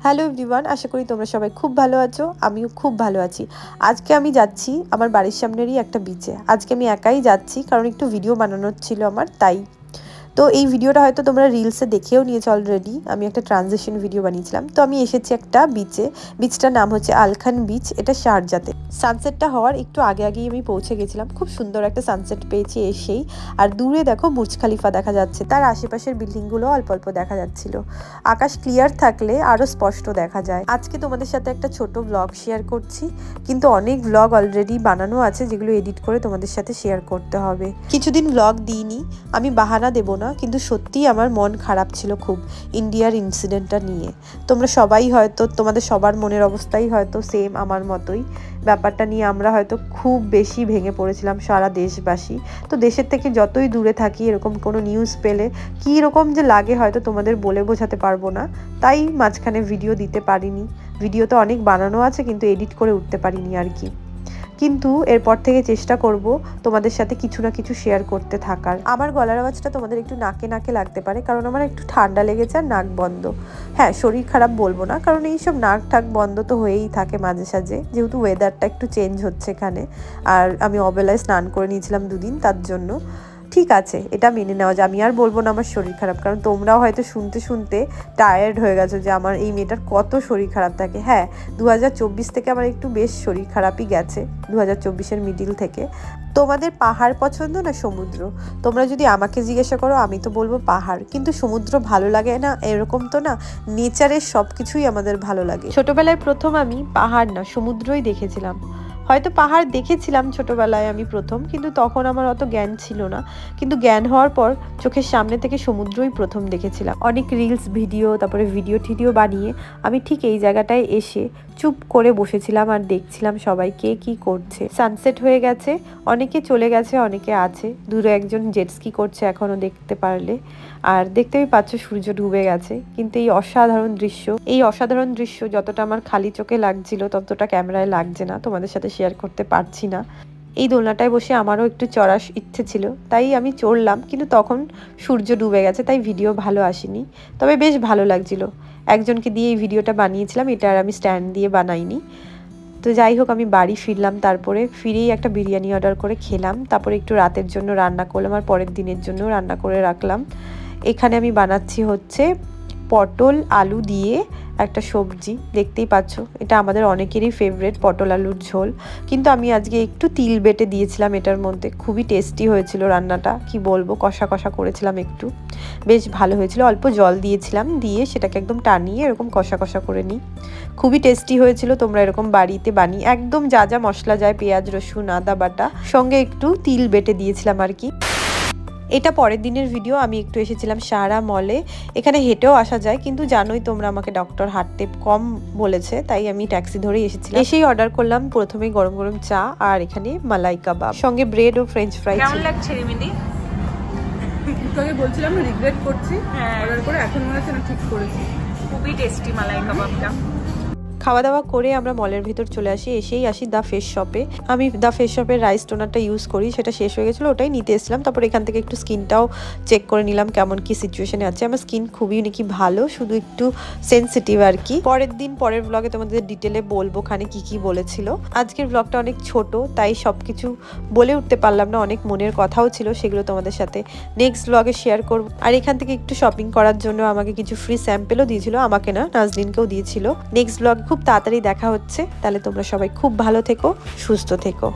Hello everyone, আশা করি তোমরা সবাই খুব ভালো আছো। আমিও খুব ভালো আছি। আজকে আমি যাচ্ছি আমার বাড়ির সামনেরই একটা বিচে। আজকে আমি একাই যাচ্ছি কারণ একটু ভিডিও বানানোর ছিল আমার, তাই। তো এই ভিডিওটা হয়তো তোমরা রিলসে দেখেও নিয়েছো অলরেডি। আমি একটা ট্রানজিশন ভিডিও বানিয়েছিলাম। তো আমি এসেছি একটা বিচে। বিচটার নাম হচ্ছে আলখান বিচ। এটা শারজাতে। সানসেটটা হওয়ার একটু আগে আগেই আমি পৌঁছে গেছিলাম। খুব সুন্দর একটা সানসেট পেয়েছি এসেই। আর দূরে দেখো বুর্জ খালিফা দেখা যাচ্ছে, তার আশেপাশের বিল্ডিংগুলো অল্প অল্প দেখা যাচ্ছিল। আকাশ ক্লিয়ার থাকলে আরও স্পষ্ট দেখা যায়। আজকে তোমাদের সাথে একটা ছোট ব্লগ শেয়ার করছি, কিন্তু অনেক ব্লগ অলরেডি বানানো আছে যেগুলো এডিট করে তোমাদের সাথে শেয়ার করতে হবে। কিছুদিন ব্লগ দিইনি, আমি বাহানা দেবো না, কিন্তু সত্যিই আমার মন খারাপ ছিল খুব ইন্ডিয়ার ইনসিডেন্টটা নিয়ে। তোমরা সবাই হয়তো, তোমাদের সবার মনের অবস্থাই হয়তো সেম আমার মতোই। ব্যাপারটা নিয়ে আমরা হয়তো খুব বেশি ভেঙে পড়েছিলাম সারা দেশবাসী। তো দেশের থেকে যতই দূরে থাকি, এরকম কোনো নিউজ পেলে কী রকম যে লাগে হয়তো তোমাদের বলে বোঝাতে পারবো না। তাই মাঝখানে ভিডিও দিতে পারিনি। ভিডিও তো অনেক বানানো আছে, কিন্তু এডিট করে উঠতে পারিনি আর কি। কিন্তু এরপর থেকে চেষ্টা করব তোমাদের সাথে কিছু না কিছু শেয়ার করতে থাকার। আমার গলার আওয়াজটা তোমাদের একটু নাকে নাকে লাগতে পারে, কারণ আমার একটু ঠান্ডা লেগেছে আর নাক বন্ধ। হ্যাঁ, শরীর খারাপ বলবো না, কারণ এইসব নাক ঠাক বন্ধ তো হয়েই থাকে মাঝে সাঝে, যেহেতু ওয়েদারটা একটু চেঞ্জ হচ্ছে এখানে। আর আমি অবেলায় স্নান করে নিয়েছিলাম দুদিন, তার জন্য ঠিক আছে, এটা মেনে নেওয়া যায়। আমি আর বলবো না আমার শরীর খারাপ, কারণ তোমরাও হয়তো শুনতে শুনতে টায়ার্ড হয়ে গেছো যে আমার এই মেয়েটার কত শরীর খারাপ থাকে। হ্যাঁ, 2024 থেকে আমার একটু বেশ শরীর খারাপই গেছে, 2024-এর মিডিল থেকে। তোমাদের পাহাড় পছন্দ না সমুদ্র? তোমরা যদি আমাকে জিজ্ঞাসা করো, আমি তো বলবো পাহাড়। কিন্তু সমুদ্র ভালো লাগে না এরকম তো না, নেচারের সব কিছুই আমাদের ভালো লাগে। ছোটবেলায় প্রথম আমি পাহাড় না সমুদ্রই দেখেছিলাম। হয়তো পাহাড় দেখেছিলাম ছোটবেলায় আমি প্রথম, কিন্তু তখন আমার অত জ্ঞান ছিল না। কিন্তু জ্ঞান হওয়ার পর চোখের সামনে থেকে সমুদ্রই প্রথম দেখেছিলাম। অনেক রিলস ভিডিও, তারপরে ভিডিও টিডিও বানিয়ে আমি ঠিক এই জায়গাটায় এসে চুপ করে বসেছিলাম আর দেখছিলাম সবাই কে কি করছে। সানসেট হয়ে গেছে, অনেকে চলে গেছে, অনেকে আছে। দূরে একজন জেটস্কি করছে এখনো দেখতে পারলে। আর দেখতেই পাচ্ছ সূর্য ডুবে গেছে। কিন্তু এই অসাধারণ দৃশ্য যতটা আমার খালি চোখে লাগছিল, ততটা ক্যামেরায় লাগছে না, তোমাদের সাথে শেয়ার করতে পারছি না। এই দোলনাটায় বসে আমারও একটু চড়ার ইচ্ছে ছিল, তাই আমি চড়লাম, কিন্তু তখন সূর্য ডুবে গেছে, তাই ভিডিও ভালো আসেনি। তবে বেশ ভালো লাগছিল। একজনকে দিয়ে এই ভিডিওটা বানিয়েছিলাম, এটা আর আমি স্ট্যান্ড দিয়ে বানাইনি। তো যাই হোক, আমি বাড়ি ফিরলাম, তারপরে ফিরেই একটা বিরিয়ানি অর্ডার করে খেলাম। তারপরে একটু রাতের জন্য রান্না করলাম আর পরের দিনের জন্য রান্না করে রাখলাম। এখানে আমি বানাচ্ছি হচ্ছে পটল আলু দিয়ে একটা সবজি, দেখতেই পাচ্ছ। এটা আমাদের অনেকেরই ফেভারিট, পটল আলুর ঝোল। কিন্তু আমি আজকে একটু তিল বেটে দিয়েছিলাম এটার মধ্যে। খুবই টেস্টি হয়েছিল রান্নাটা, কি বলবো, কষা কষা করেছিলাম একটু, বেশ ভালো হয়েছিল। অল্প জল দিয়েছিলাম, দিয়ে সেটাকে একদম টানিয়ে এরকম কষা কষা করে নিই। খুবই টেস্টি হয়েছিল। তোমরা এরকম বাড়িতে বানিয়ে একদম যা যা মশলা যায়, পেঁয়াজ রসুন আদা বাটা, সঙ্গে একটু তিল বেটে দিয়েছিলাম আর কি। এটা পরের দিনের ভিডিও। আমি একটু এসেছিলাম সাহারা মলে। এখানে হেঁটেও আসা যায়, কিন্তু জানোই তোমরা, আমাকে ডক্টর হাঁটতে কম বলেছে, তাই আমি ট্যাক্সি ধরেই এসেছিলাম। এসেই অর্ডার করলাম প্রথমেই গরম গরম চা আর এখানে মালাই কাবাব, সঙ্গে ব্রেড ও ফ্রেঞ্চ ফ্রাই। কেমন লাগছে রিমিদি? একটু আগে বলছিলাম রিগ্রেট করছি অর্ডার করে, এখন মনে হচ্ছে না ঠিক করেছি। খুবই টেস্টি মালাই কাবাবটা। খাওয়া দাওয়া করে আমরা মলের ভিতর চলে এসেই আসি দ্য ফেস শপে। আমি দ্য ফেস শপের রাইস টোনারটা ইউজ করি, সেটা শেষ হয়ে গেছিলো, ওটাই নিতে এসেছিলাম। তারপর এখান থেকে একটু স্কিনটাও চেক করে নিলাম কেমন কি সিচুয়েশনে আছে। আমার স্কিন খুবই নাকি ভালো, শুধু একটু সেন্সিটিভ আর কি। পরের ব্লগে তোমাদের ডিটেলে বলবো খানে কি কি বলেছিল। আজকের ব্লগটা অনেক ছোট, তাই সবকিছু বলে উঠতে পারলাম না। অনেক মনের কথাও ছিল, সেগুলো তোমাদের সাথে নেক্সট ব্লগে শেয়ার করবো। আর এখান থেকে একটু শপিং করার জন্য আমাকে কিছু ফ্রি স্যাম্পেলও দিয়েছিল, আমাকে না, নাজদিনকেও দিয়েছিল। নেক্সট ব্লগ খুব তাড়াতাড়ি দেখা হচ্ছে। তাহলে তোমরা সবাই খুব ভালো থেকো, সুস্থ থেকো।